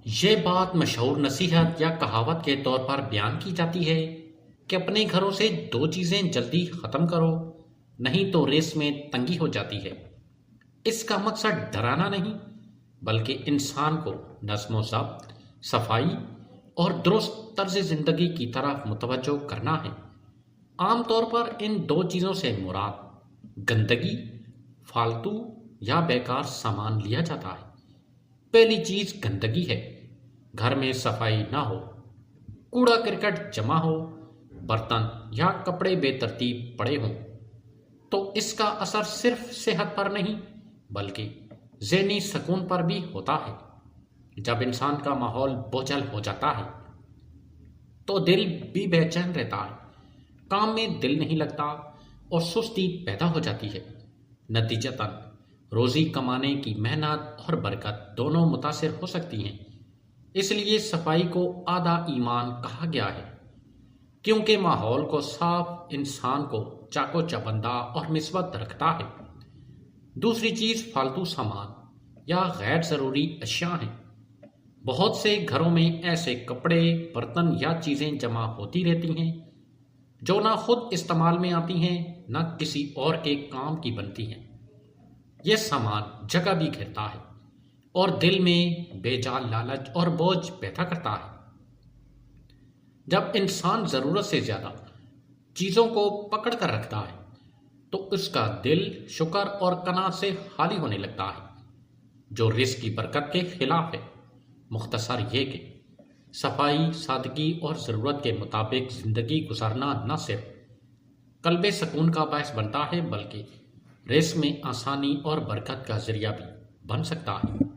یہ بات مشہور نصیحت یا کہاوت کے طور پر بیان کی جاتی ہے کہ اپنے گھروں سے دو چیزیں جلدی ختم کرو، نہیں تو ریس میں تنگی ہو جاتی ہے۔ اس کا مقصد ڈرانا نہیں، بلکہ انسان کو نظم و ضبط، صفائی اور درست طرز زندگی کی طرف متوجہ کرنا ہے۔ عام طور پر ان دو چیزوں سے مراد گندگی، فالتو یا بیکار سامان لیا جاتا ہے۔ پہلی چیز گندگی ہے۔ گھر میں صفائی نہ ہو، کوڑا کرکٹ جمع ہو، برتن یا کپڑے بے ترتیب پڑے ہوں تو اس کا اثر صرف صحت پر نہیں بلکہ ذہنی سکون پر بھی ہوتا ہے۔ جب انسان کا ماحول بوجھل ہو جاتا ہے تو دل بھی بے چین رہتا ہے، کام میں دل نہیں لگتا اور سستی پیدا ہو جاتی ہے۔ نتیجتاً روزی کمانے کی محنت اور برکت دونوں متاثر ہو سکتی ہیں۔ اس لیے صفائی کو آدھا ایمان کہا گیا ہے، کیونکہ ماحول کو صاف انسان کو چاق و چبندہ اور مثبت رکھتا ہے۔ دوسری چیز فالتو سامان یا غیر ضروری اشیاء ہیں۔ بہت سے گھروں میں ایسے کپڑے، برتن یا چیزیں جمع ہوتی رہتی ہیں جو نہ خود استعمال میں آتی ہیں نہ کسی اور کے کام کی بنتی ہیں۔ یہ سامان جگہ بھی گھیرتا ہے اور دل میں بے جا لالچ اور بوجھ پیدا کرتا ہے۔ جب انسان ضرورت سے زیادہ چیزوں کو پکڑ کر رکھتا ہے تو اس کا دل شکر اور قناعت سے خالی ہونے لگتا ہے، جو رزق کی برکت کے خلاف ہے۔ مختصر یہ کہ صفائی، سادگی اور ضرورت کے مطابق زندگی گزارنا نہ صرف قلب سکون کا باعث بنتا ہے بلکہ رزق میں آسانی اور برکت کا ذریعہ بھی بن سکتا ہے۔